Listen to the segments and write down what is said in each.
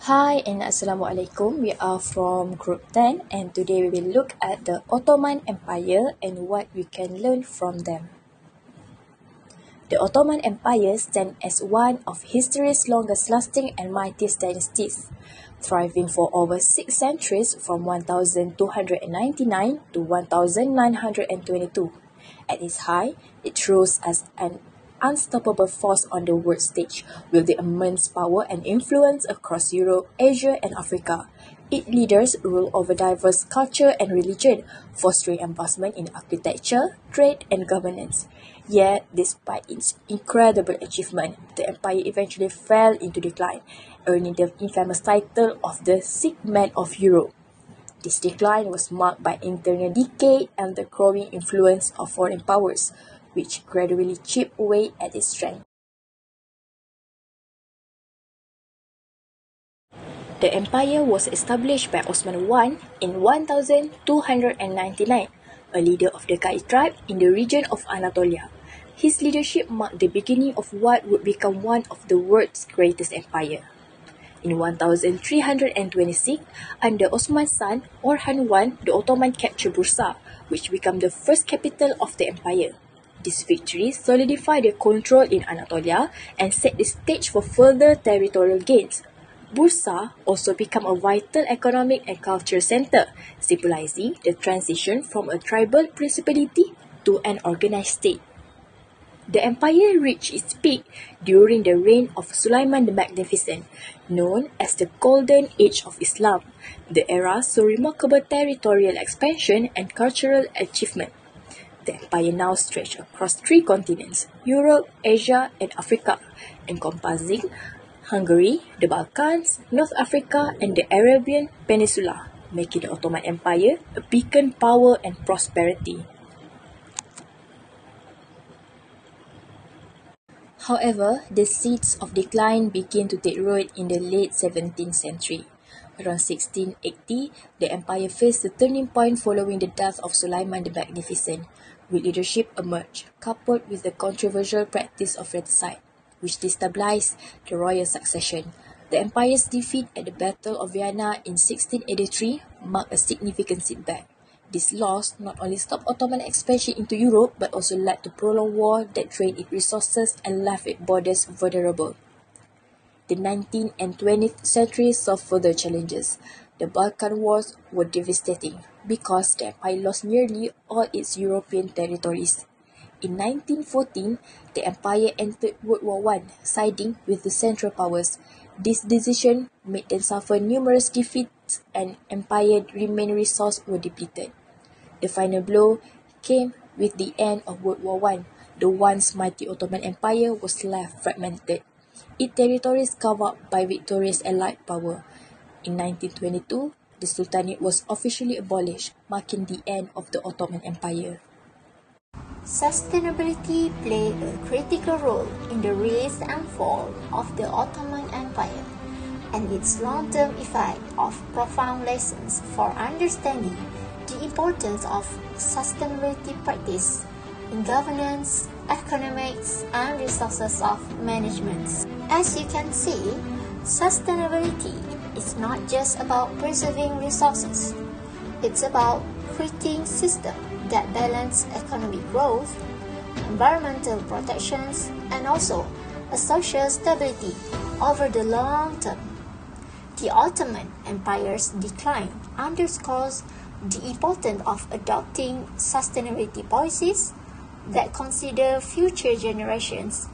Hi and Assalamualaikum. We are from Group 10 and today we will look at the Ottoman Empire and what we can learn from them. The Ottoman Empire stands as one of history's longest lasting and mightiest dynasties, thriving for over 6 centuries from 1299 to 1922. At its height, it rose as an unstoppable force on the world stage, with the immense power and influence across Europe, Asia, and Africa. Its leaders ruled over diverse culture and religion, fostering advancement in architecture, trade, and governance. Yet, despite its incredible achievement, the empire eventually fell into decline, earning the infamous title of the Sick Man of Europe. This decline was marked by internal decay and the growing influence of foreign powers, which gradually chipped away at its strength. The empire was established by Osman I in 1299, a leader of the Kai tribe in the region of Anatolia. His leadership marked the beginning of what would become one of the world's greatest empire. In 1326, under Osman's son Orhan I, the Ottoman captured Bursa, which became the first capital of the empire. This victory solidified their control in Anatolia and set the stage for further territorial gains. Bursa also became a vital economic and cultural center, symbolizing the transition from a tribal principality to an organized state. The empire reached its peak during the reign of Sulaiman the Magnificent, known as the Golden Age of Islam. The era saw remarkable territorial expansion and cultural achievement. The empire now stretched across 3 continents: Europe, Asia, and Africa, encompassing Hungary, the Balkans, North Africa, and the Arabian Peninsula, making the Ottoman Empire a beacon power and prosperity. However, the seeds of decline began to take root in the late 17th century. Around 1680, the empire faced a turning point following the death of Sulaiman the Magnificent, with leadership emerged, coupled with the controversial practice of fratricide, which destabilized the royal succession. The empire's defeat at the Battle of Vienna in 1683 marked a significant setback. This loss not only stopped Ottoman expansion into Europe but also led to prolonged war that drained its resources and left its borders vulnerable. The 19th and 20th centuries saw further challenges. The Balkan Wars were devastating because the empire lost nearly all its European territories. In 1914, the empire entered World War I, siding with the Central Powers. This decision made them suffer numerous defeats and empire remaining resources were depleted. The final blow came with the end of World War I. The once mighty Ottoman Empire was left fragmented, its territories covered by victorious Allied power. In 1922, the Sultanate was officially abolished, marking the end of the Ottoman Empire. Sustainability played a critical role in the rise and fall of the Ottoman Empire, and its long-term effect offers profound lessons for understanding the importance of sustainability practice in governance, economics, and resources of management. As you can see, sustainability is not just about preserving resources. It's about creating systems that balance economic growth, environmental protections, and also a social stability over the long term. The Ottoman Empire's decline underscores the importance of adopting sustainability policies that consider future generations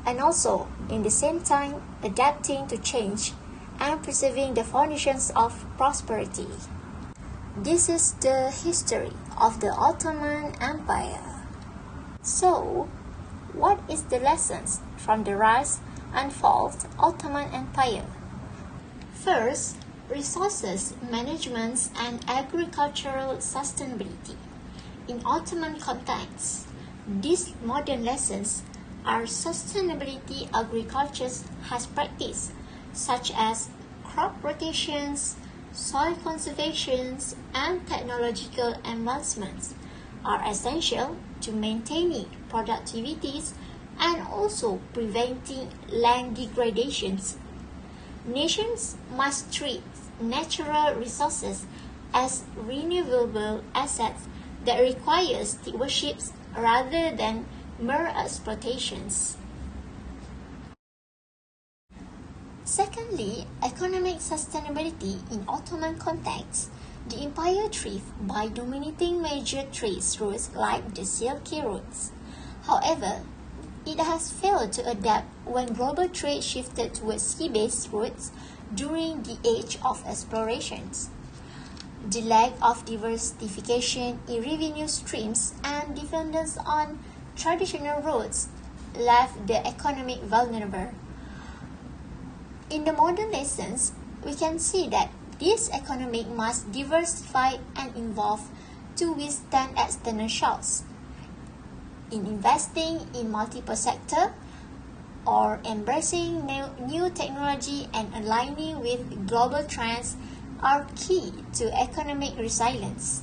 and also, in the same time, adapting to change and preserving the foundations of prosperity. This is the history of the Ottoman Empire. So, what is the lessons from the rise and fall of the Ottoman Empire? First, resources management and agricultural sustainability. In Ottoman context, these modern lessons are sustainability agriculture has practiced, such as crop rotations, soil conservation, and technological advancements are essential to maintaining productivities and also preventing land degradations. Nations must treat natural resources as renewable assets that require stewardship rather than mere exploitations. Secondly, economic sustainability in Ottoman context. The empire thrived by dominating major trade routes like the Silky routes. However, it has failed to adapt when global trade shifted towards sea-based routes during the age of explorations. The lack of diversification in revenue streams and dependence on traditional routes left the economy vulnerable. In the modern lessons, we can see that this economy must diversify and evolve to withstand external shocks. In investing in multiple sectors or embracing new technology and aligning with global trends are key to economic resilience.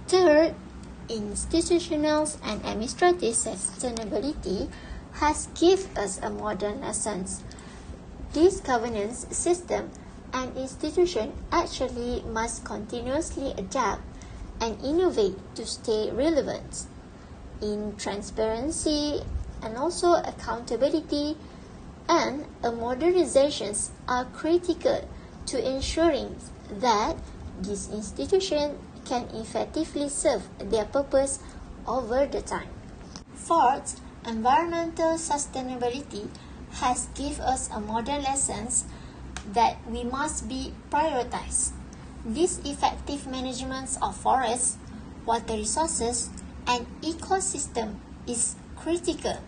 Third, institutional and administrative sustainability has given us a modern essence. This governance system and institution actually must continuously adapt and innovate to stay relevant. In transparency and also accountability and modernizations are critical to ensuring that these institutions can effectively serve their purpose over the time. Fourth, environmental sustainability has given us a modern lessons that we must be prioritized. This effective management of forests, water resources, and ecosystem is critical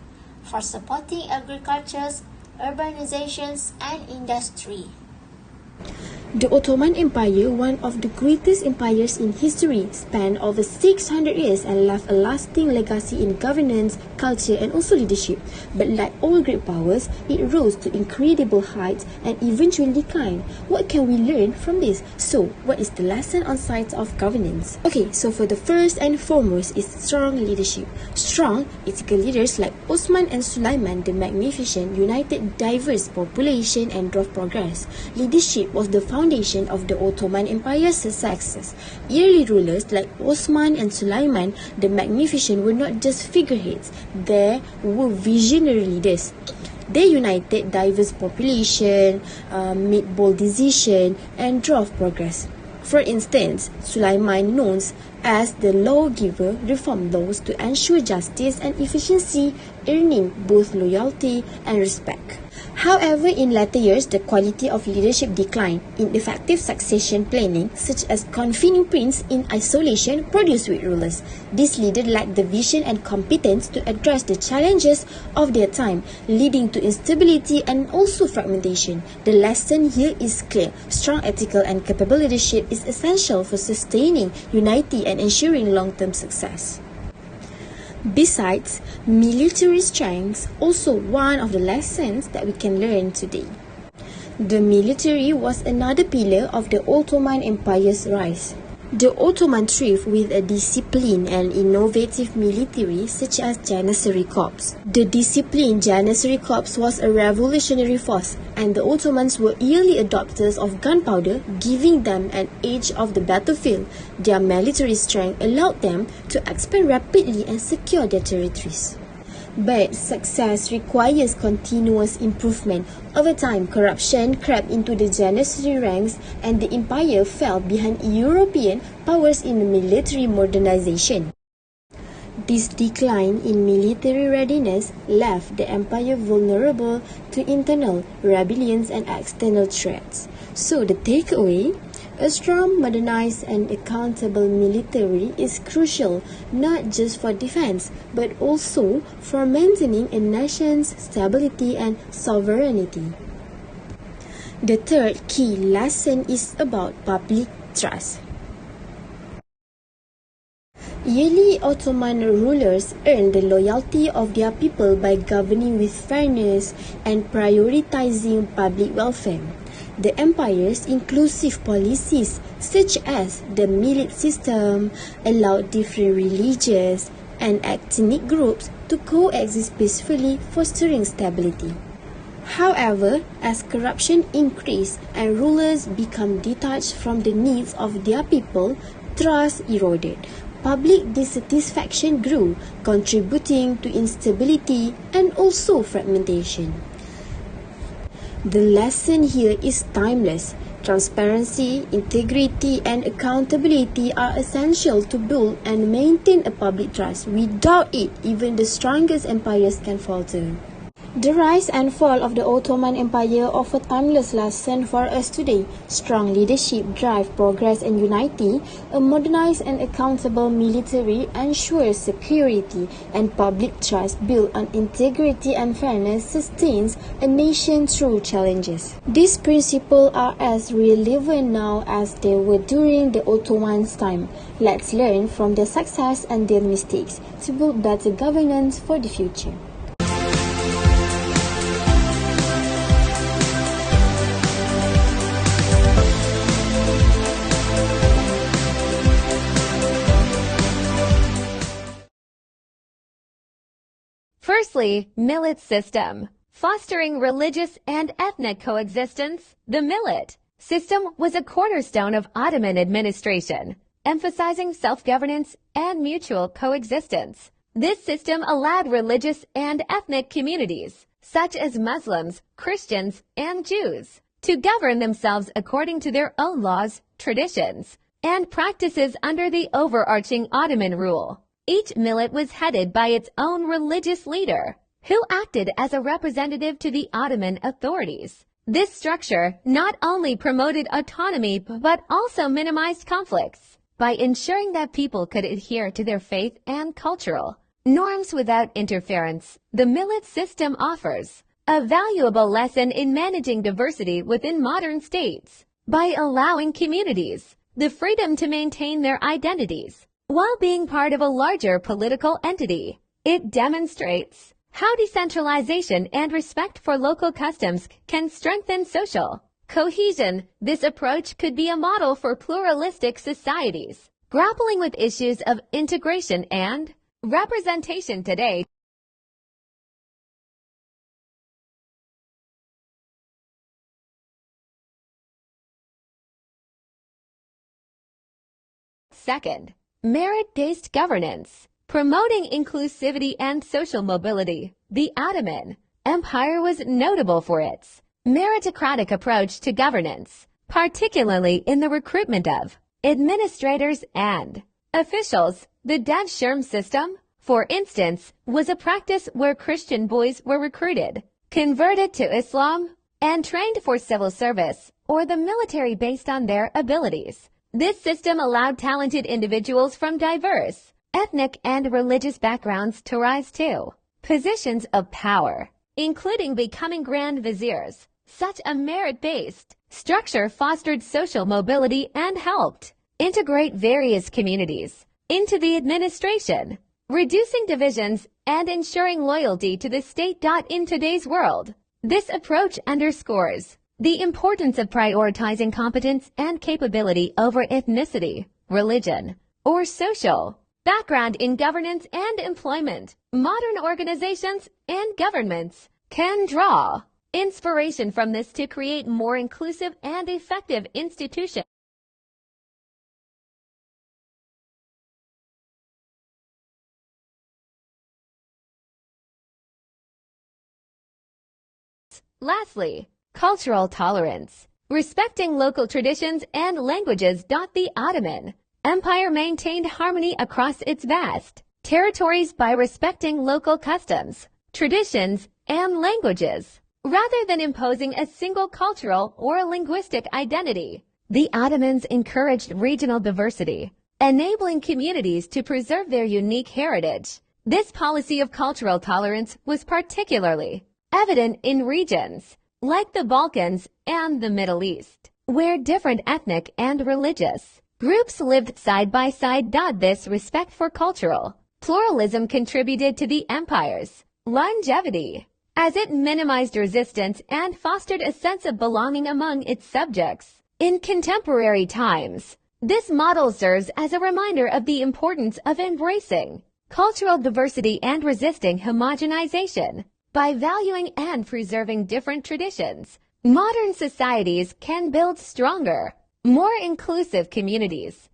for supporting agriculture, urbanizations, and industry. The Ottoman Empire, one of the greatest empires in history, spanned over 600 years and left a lasting legacy in governance, culture and also leadership. But like all great powers, it rose to incredible heights and eventually declined. What can we learn from this? So, what is the lesson on sides of governance? Okay, so for the first and foremost is strong leadership. Strong, ethical leaders like Osman and Sulaiman the Magnificent united diverse population and drove progress. Leadership was the foundation of the Ottoman Empire's successes. Early rulers like Osman and Sulaiman the Magnificent were not just figureheads, they were visionary leaders. They united diverse population, made bold decisions, and drove progress. For instance, Sulaiman, known as the lawgiver, reformed laws to ensure justice and efficiency, earning both loyalty and respect. However, in later years, the quality of leadership declined. Ineffective succession planning, such as confining princes in isolation, produced weak rulers. These leaders lacked the vision and competence to address the challenges of their time, leading to instability and also fragmentation. The lesson here is clear. Strong ethical and capable leadership is essential for sustaining unity and ensuring long-term success. Besides, military strength also one of the lessons that we can learn today. The military was another pillar of the Ottoman Empire's rise. The Ottoman thrived with a disciplined and innovative military such as Janissary Corps. The disciplined Janissary Corps was a revolutionary force, and the Ottomans were early adopters of gunpowder, giving them an edge of the battlefield. Their military strength allowed them to expand rapidly and secure their territories. But success requires continuous improvement. Over time, corruption crept into the Janissary ranks and the empire fell behind European powers in military modernization. This decline in military readiness left the empire vulnerable to internal rebellions and external threats. So the takeaway? A strong, modernized and accountable military is crucial not just for defense, but also for maintaining a nation's stability and sovereignty. The third key lesson is about public trust. Early Ottoman rulers earned the loyalty of their people by governing with fairness and prioritizing public welfare. The empire's inclusive policies, such as the millet system, allowed different religious and ethnic groups to coexist peacefully, fostering stability. However, as corruption increased and rulers become detached from the needs of their people, trust eroded. Public dissatisfaction grew, contributing to instability and also fragmentation. The lesson here is timeless. Transparency, integrity, and accountability are essential to build and maintain a public trust. Without it, even the strongest empires can falter. The rise and fall of the Ottoman Empire offer timeless lesson for us today. Strong leadership drive progress and unity. A modernized and accountable military ensures security, and public trust built on integrity and fairness sustains a nation through challenges. These principles are as relevant now as they were during the Ottomans' time. Let's learn from their success and their mistakes to build better governance for the future. Firstly, millet system. Fostering religious and ethnic coexistence, the millet system was a cornerstone of Ottoman administration, emphasizing self-governance and mutual coexistence. This system allowed religious and ethnic communities, such as Muslims, Christians, and Jews, to govern themselves according to their own laws, traditions, and practices under the overarching Ottoman rule. Each millet was headed by its own religious leader, who acted as a representative to the Ottoman authorities. This structure not only promoted autonomy but also minimized conflicts by ensuring that people could adhere to their faith and cultural norms without interference. The millet system offers a valuable lesson in managing diversity within modern states by allowing communities the freedom to maintain their identities while being part of a larger political entity. It demonstrates how decentralization and respect for local customs can strengthen social cohesion. This approach could be a model for pluralistic societies, grappling with issues of integration and representation today. Second, merit-based governance. Promoting inclusivity and social mobility, the Ottoman Empire was notable for its meritocratic approach to governance, particularly in the recruitment of administrators and officials. The Devshirme system, for instance, was a practice where Christian boys were recruited, converted to Islam, and trained for civil service or the military based on their abilities. This system allowed talented individuals from diverse ethnic and religious backgrounds to rise to positions of power, including becoming grand viziers. Such a merit-based structure fostered social mobility and helped integrate various communities into the administration, reducing divisions and ensuring loyalty to the state. In today's world, this approach underscores the importance of prioritizing competence and capability over ethnicity, religion, or social background in governance and employment. Modern organizations and governments can draw inspiration from this to create more inclusive and effective institutions. Lastly, cultural tolerance. Respecting local traditions and languages. The Ottoman Empire maintained harmony across its vast territories by respecting local customs, traditions, and languages. Rather than imposing a single cultural or linguistic identity, the Ottomans encouraged regional diversity, enabling communities to preserve their unique heritage. This policy of cultural tolerance was particularly evident in regions like the Balkans and the Middle East, where different ethnic and religious groups lived side by side. This respect for cultural pluralism contributed to the empire's longevity, as it minimized resistance and fostered a sense of belonging among its subjects. In contemporary times, this model serves as a reminder of the importance of embracing cultural diversity and resisting homogenization. By valuing and preserving different traditions, modern societies can build stronger, more inclusive communities.